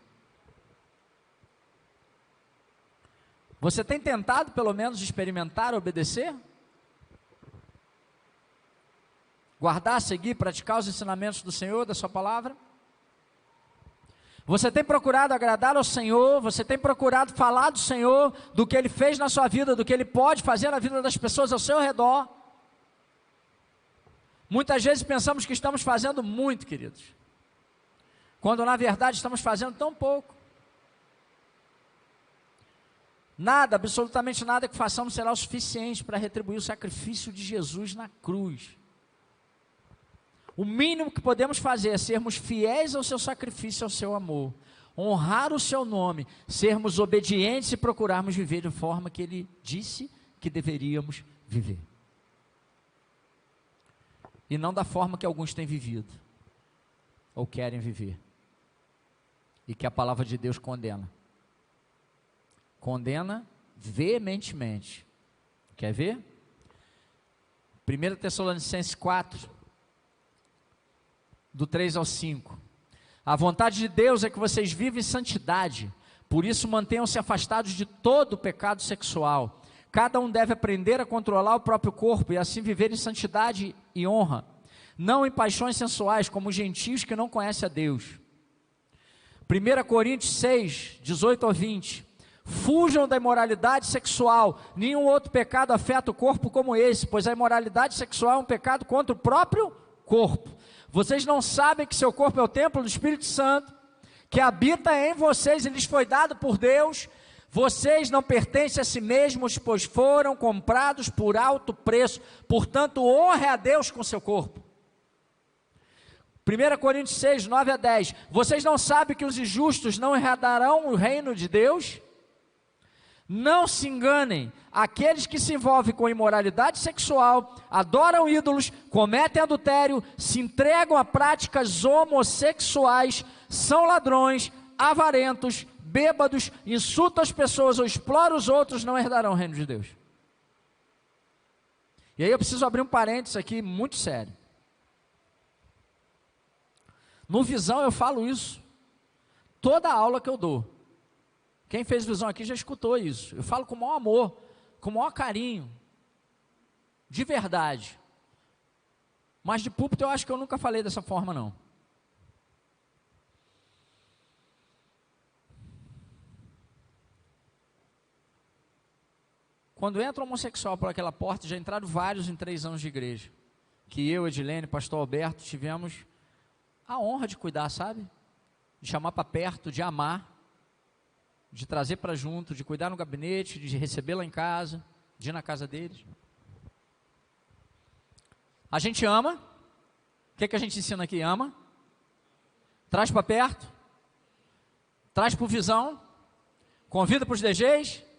Você tem tentado pelo menos experimentar, obedecer? Guardar, seguir, praticar os ensinamentos do Senhor, da sua palavra? Você tem procurado agradar ao Senhor? Você tem procurado falar do Senhor, do que Ele fez na sua vida, do que Ele pode fazer na vida das pessoas ao seu redor? Muitas vezes pensamos que estamos fazendo muito, queridos, quando na verdade estamos fazendo tão pouco. Nada, absolutamente nada que façamos será o suficiente para retribuir o sacrifício de Jesus na cruz. O mínimo que podemos fazer é sermos fiéis ao seu sacrifício, ao seu amor, honrar o seu nome, sermos obedientes e procurarmos viver de forma que Ele disse que deveríamos viver. E não da forma que alguns têm vivido, ou querem viver, e que a palavra de Deus condena. Condena veementemente. Quer ver? 1 Tessalonicenses 4, do 3 ao 5. A vontade de Deus é que vocês vivem em santidade, por isso mantenham-se afastados de todo o pecado sexual. Cada um deve aprender a controlar o próprio corpo e assim viver em santidade e honra, não em paixões sensuais como os gentios que não conhecem a Deus. 1 Coríntios 6, 18 ao 20. Fujam da imoralidade sexual, nenhum outro pecado afeta o corpo como esse, pois a imoralidade sexual é um pecado contra o próprio corpo. Vocês não sabem que seu corpo é o templo do Espírito Santo, que habita em vocês e lhes foi dado por Deus? Vocês não pertencem a si mesmos, pois foram comprados por alto preço, portanto honre a Deus com seu corpo. 1 Coríntios 6, 9 a 10. Vocês não sabem que os injustos não herdarão o reino de Deus? Não se enganem, aqueles que se envolvem com imoralidade sexual, adoram ídolos, cometem adultério, se entregam a práticas homossexuais, são ladrões, avarentos, bêbados, insultam as pessoas ou exploram os outros, não herdarão o reino de Deus. E aí eu preciso abrir um parênteses aqui muito sério. No Visão eu falo isso. Toda a aula que eu dou. Quem fez Visão aqui já escutou isso. Eu falo com o maior amor, com o maior carinho. De verdade. Mas de púlpito eu acho que eu nunca falei dessa forma não. Quando entra um homossexual por aquela porta, já entraram vários em 3 anos de igreja. Que eu, Edilene, pastor Alberto, tivemos a honra de cuidar, sabe? De chamar para perto, de amar, de trazer para junto, de cuidar no gabinete, de receber lá em casa, de ir na casa deles. A gente ama. O que a gente ensina aqui? Ama. Traz para perto. Traz para o Visão. Convida para os DGs.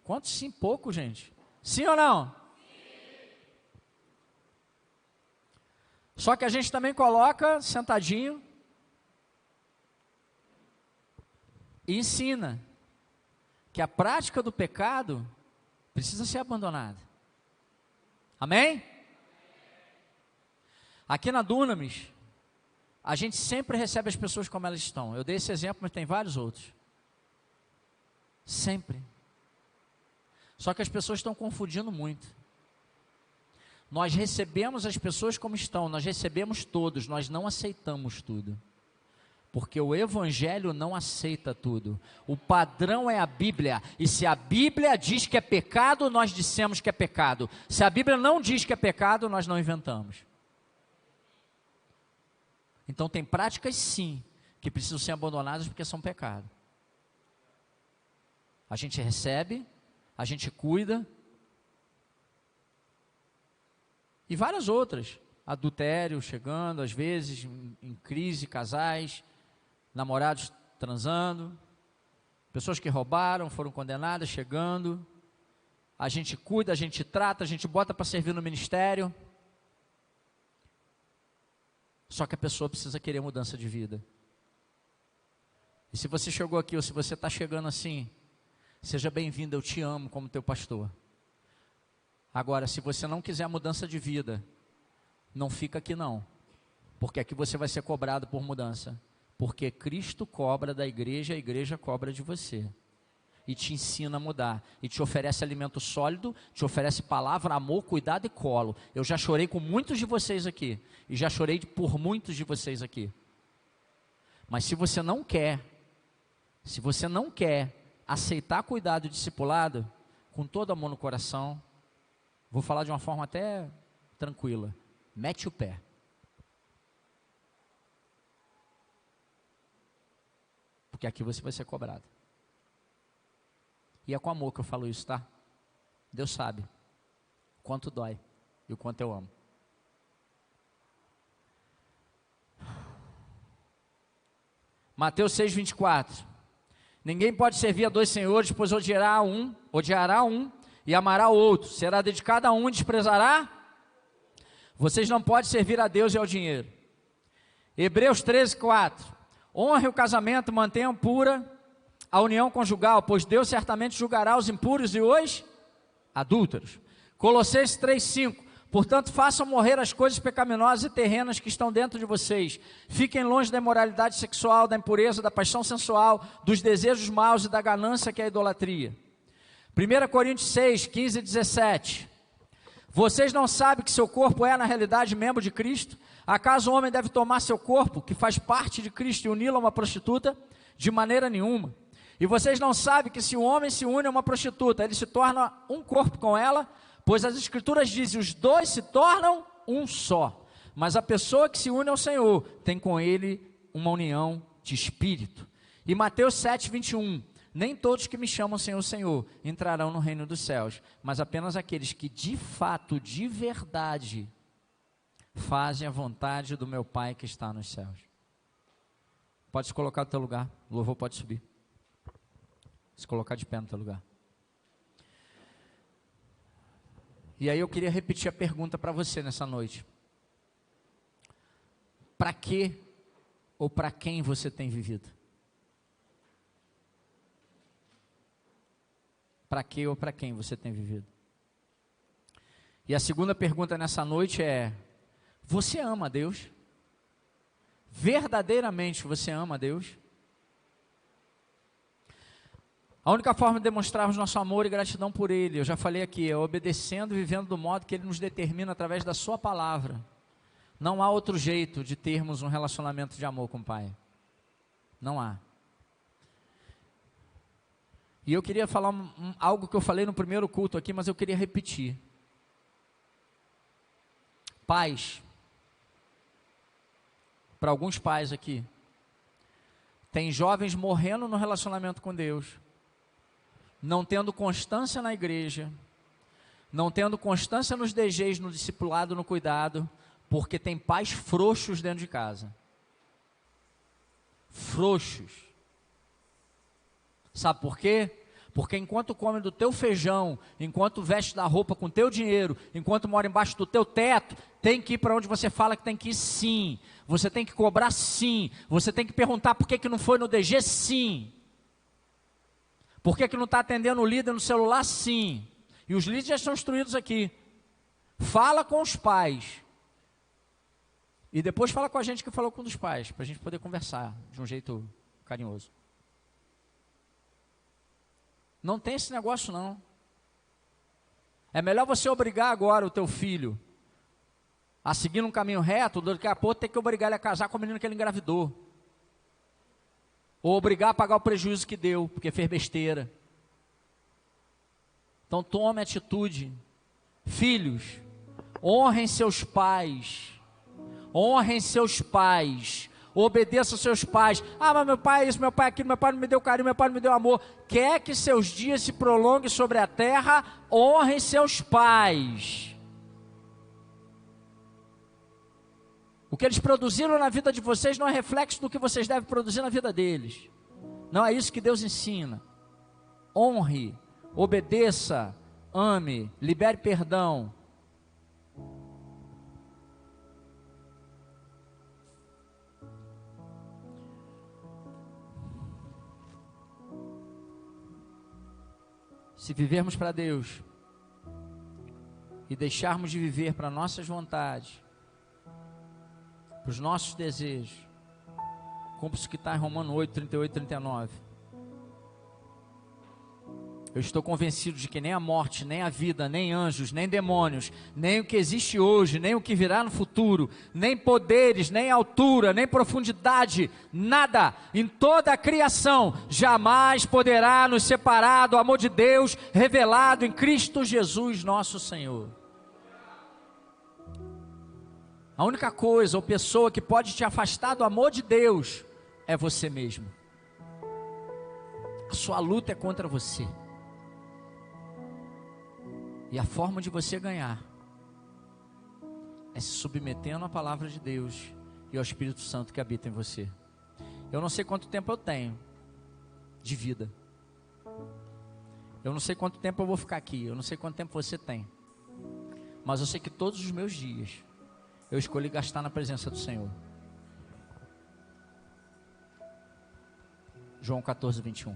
Quantos sim? Pouco, gente. Sim ou não? Sim. Só que a gente também coloca sentadinho e ensina que a prática do pecado precisa ser abandonada. Amém? Aqui na Dunamis, a gente sempre recebe as pessoas como elas estão. Eu dei esse exemplo, mas tem vários outros. Sempre. Só que as pessoas estão confundindo muito. Nós recebemos as pessoas como estão, nós recebemos todos, nós não aceitamos tudo. Porque o Evangelho não aceita tudo. O padrão é a Bíblia. E se a Bíblia diz que é pecado, nós dissemos que é pecado. Se a Bíblia não diz que é pecado, nós não inventamos. Então tem práticas sim, que precisam ser abandonadas porque são pecado. A gente recebe, a gente cuida. E várias outras. Adultério chegando, às vezes, em crise, casais, namorados transando, pessoas que roubaram, foram condenadas, chegando. A gente cuida, a gente trata, a gente bota para servir no ministério. Só que a pessoa precisa querer mudança de vida. E se você chegou aqui, ou se você está chegando assim, seja bem-vindo, eu te amo como teu pastor. Agora, se você não quiser mudança de vida, não fica aqui não, porque aqui você vai ser cobrado por mudança, porque Cristo cobra da igreja, a igreja cobra de você, e te ensina a mudar, e te oferece alimento sólido, te oferece palavra, amor, cuidado e colo. Eu já chorei com muitos de vocês aqui, e já chorei por muitos de vocês aqui, mas se você não quer aceitar cuidado e discipulado, com todo amor no coração, vou falar de uma forma até tranquila, mete o pé. Porque aqui você vai ser cobrado. E é com amor que eu falo isso, tá? Deus sabe o quanto dói e o quanto eu amo. Mateus 6:24. Ninguém pode servir a 2 senhores, pois odiará um e amará o outro. Será dedicado a um e desprezará. Vocês não podem servir a Deus e ao dinheiro. Hebreus 13:4. Honre o casamento, mantenham pura a união conjugal, pois Deus certamente julgará os impuros e os adúlteros. Colossenses 3:5. Portanto, façam morrer as coisas pecaminosas e terrenas que estão dentro de vocês. Fiquem longe da imoralidade sexual, da impureza, da paixão sensual, dos desejos maus e da ganância, que é a idolatria. 1 Coríntios 6:15 e 17. Vocês não sabem que seu corpo é, na realidade, membro de Cristo? Acaso o homem deve tomar seu corpo, que faz parte de Cristo, e uni-lo a uma prostituta? De maneira nenhuma. E vocês não sabem que se o homem se une a uma prostituta, ele se torna um corpo com ela? Pois as Escrituras dizem, os dois se tornam um só. Mas a pessoa que se une ao Senhor, tem com ele uma união de espírito. E Mateus 7:21. Nem todos que me chamam Senhor, Senhor, entrarão no reino dos céus, mas apenas aqueles que de fato, de verdade, fazem a vontade do meu Pai que está nos céus. Pode se colocar no teu lugar, o louvor pode subir. Se colocar de pé no teu lugar. E aí eu queria repetir a pergunta para você nessa noite. Para que ou para quem você tem vivido? Para que ou para quem você tem vivido? E a segunda pergunta nessa noite é: você ama a Deus? Verdadeiramente você ama a Deus? A única forma de demonstrarmos nosso amor e gratidão por Ele, eu já falei aqui, é obedecendo e vivendo do modo que Ele nos determina através da sua palavra. Não há outro jeito de termos um relacionamento de amor com o Pai. Não há. E eu queria falar algo que eu falei no primeiro culto aqui, mas eu queria repetir. Pais, para alguns pais aqui, tem jovens morrendo no relacionamento com Deus, não tendo constância na igreja, não tendo constância nos DGs, no discipulado, no cuidado, porque tem pais frouxos dentro de casa. Frouxos. Sabe por quê? Porque enquanto come do teu feijão, enquanto veste da roupa com teu dinheiro, enquanto mora embaixo do teu teto, tem que ir para onde você fala que tem que ir sim. Você tem que cobrar sim. Você tem que perguntar por que não foi no DG sim. Por que não está atendendo o líder no celular sim. E os líderes já estão instruídos aqui. Fala com os pais. E depois fala com a gente que falou com os pais, para a gente poder conversar de um jeito carinhoso. Não tem esse negócio não. É melhor você obrigar agora o teu filho a seguir um caminho reto, do que a pouco ter que obrigar ele a casar com a menina que ele engravidou. Ou obrigar a pagar o prejuízo que deu, porque fez besteira. Então tome atitude. Filhos, honrem seus pais. Honrem seus pais. Obedeça aos seus pais. Ah, mas meu pai é isso, meu pai é aquilo, meu pai não me deu carinho, meu pai não me deu amor. Quer que seus dias se prolonguem sobre a terra? Honrem seus pais. O que eles produziram na vida de vocês não é reflexo do que vocês devem produzir na vida deles. Não é isso que Deus ensina. Honre, obedeça, ame, libere perdão. Se vivermos para Deus e deixarmos de viver para nossas vontades, para os nossos desejos, cumpre-se o que está em Romanos 8, 38, 39. Eu estou convencido de que nem a morte, nem a vida, nem anjos, nem demônios, nem o que existe hoje, nem o que virá no futuro, nem poderes, nem altura, nem profundidade, nada em toda a criação jamais poderá nos separar do amor de Deus revelado em Cristo Jesus nosso Senhor. A única coisa ou pessoa que pode te afastar do amor de Deus é você mesmo. A sua luta é contra você. E a forma de você ganhar é se submetendo à palavra de Deus e ao Espírito Santo que habita em você. Eu não sei quanto tempo eu tenho de vida. Eu não sei quanto tempo eu vou ficar aqui. Eu não sei quanto tempo você tem. Mas eu sei que todos os meus dias eu escolhi gastar na presença do Senhor. João 14, 21.